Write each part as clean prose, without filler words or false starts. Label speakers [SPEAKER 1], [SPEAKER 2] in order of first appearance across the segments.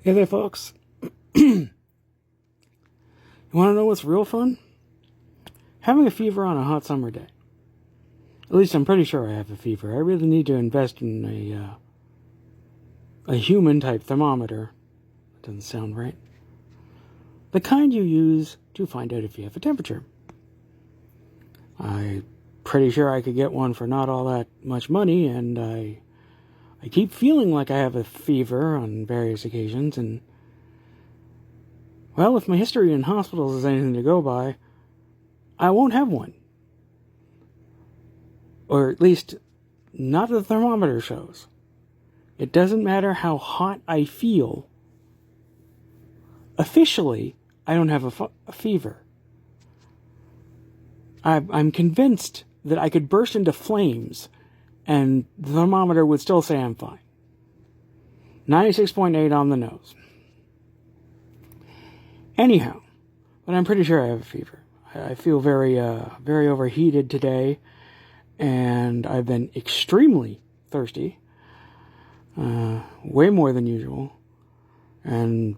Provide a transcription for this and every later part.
[SPEAKER 1] Hey there, folks. You want to know what's real fun? Having a fever on a hot summer day. At least I'm pretty sure I have a fever. I really need to invest in a human-type thermometer. That doesn't sound right. The kind you use to find out if you have a temperature. I'm pretty sure I could get one for not all that much money, and I keep feeling like I have a fever on various occasions, and, well, if my history in hospitals is anything to go by, I won't have one. Or at least, not the thermometer shows. It doesn't matter how hot I feel. Officially, I don't have a fever. I'm convinced that I could burst into flames and the thermometer would still say I'm fine. 96.8 on the nose. Anyhow, but I'm pretty sure I have a fever. I feel very overheated today, and I've been extremely thirsty, way more than usual, and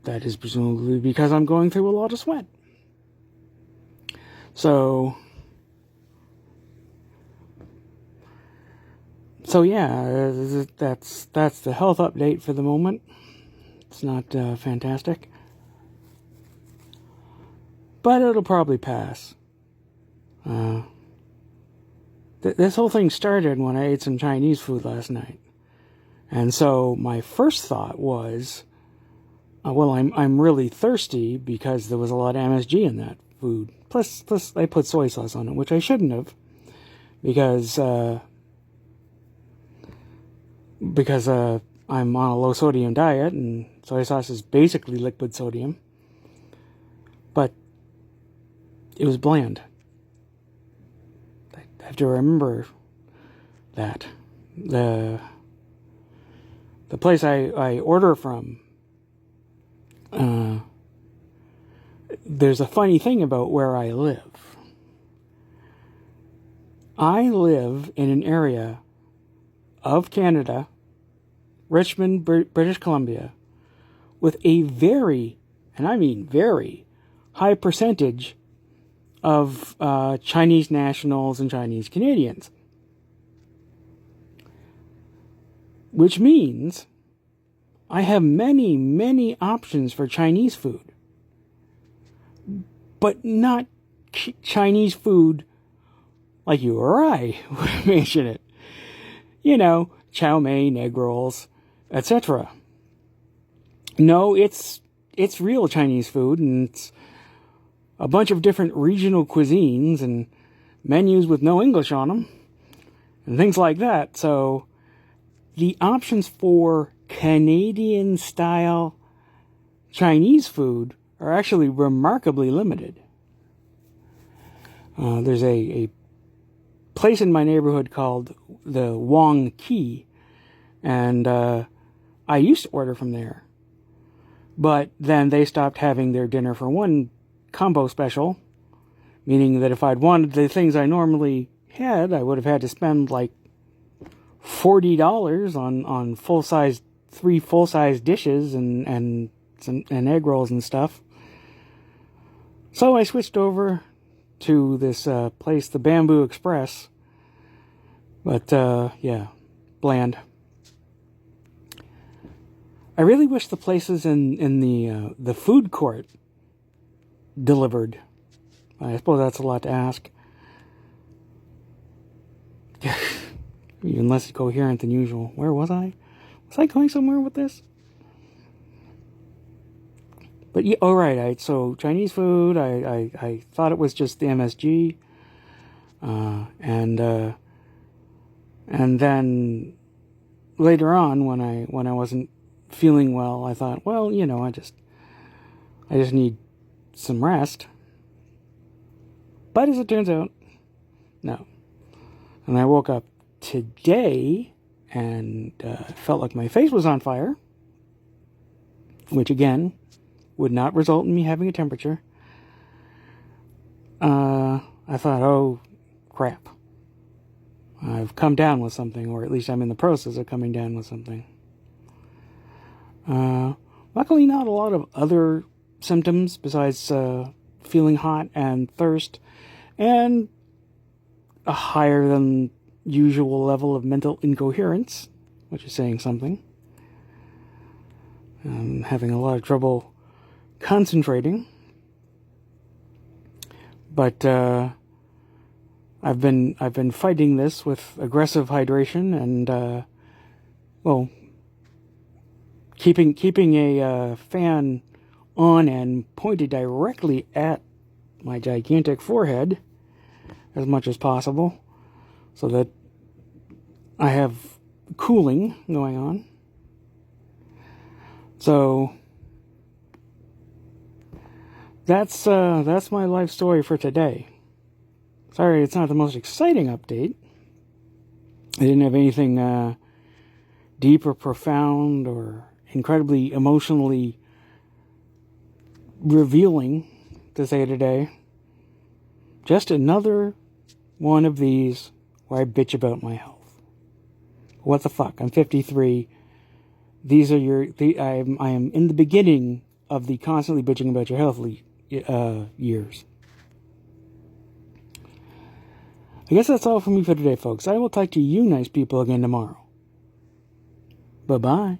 [SPEAKER 1] that is presumably because I'm going through a lot of sweat. So yeah, that's the health update for the moment. It's not fantastic, but it'll probably pass. This whole thing started when I ate some Chinese food last night, and so my first thought was, well, I'm really thirsty because there was a lot of MSG in that food. Plus I put soy sauce on it, which I shouldn't have, because I'm on a low sodium diet, and soy sauce is basically liquid sodium. But it was bland. I have to remember that. The place I order from, there's a funny thing about where I live. I live in an area of Canada, Richmond, British Columbia, with a very, and I mean very, high percentage of Chinese nationals and Chinese Canadians. Which means I have many, many options for Chinese food. But not Chinese food like you or I would mention it. You know, chow mein, egg rolls, etc. No, it's real Chinese food, and it's a bunch of different regional cuisines and menus with no English on them and things like that. So the options for Canadian-style Chinese food are actually remarkably limited. There's a place in my neighborhood called the Wong Key, and I used to order from there. But then they stopped having their dinner for one combo special, meaning that if I'd wanted the things I normally had, I would have had to spend like $40 on three full-size dishes and egg rolls and stuff. So I switched over to this place, the Bamboo Express. But yeah, bland. I really wish the places in the food court delivered. I suppose that's a lot to ask. Even less coherent than usual. Where was I? Was I going somewhere with this? But yeah, right. So Chinese food. I thought it was just the MSG, and then later on, when I wasn't feeling well, I thought, well, you know, I just need some rest. But as it turns out, no. And I woke up today and felt like my face was on fire, which again would not result in me having a temperature. I thought, oh, crap. I've come down with something, or at least I'm in the process of coming down with something. Luckily, not a lot of other symptoms besides feeling hot and thirst, and a higher than usual level of mental incoherence, which is saying something. I'm having a lot of trouble concentrating, but I've been fighting this with aggressive hydration and keeping a fan on and pointed directly at my gigantic forehead as much as possible, so that I have cooling going on. So that's my life story for today. Sorry, it's not the most exciting update. I didn't have anything deep or profound or incredibly emotionally revealing to say today. Just another one of these where I bitch about my health. What the fuck? I'm 53. These are I am in the beginning of the constantly bitching about your health years. I guess that's all for me for today, folks. I will talk to you nice people again tomorrow. Bye-bye.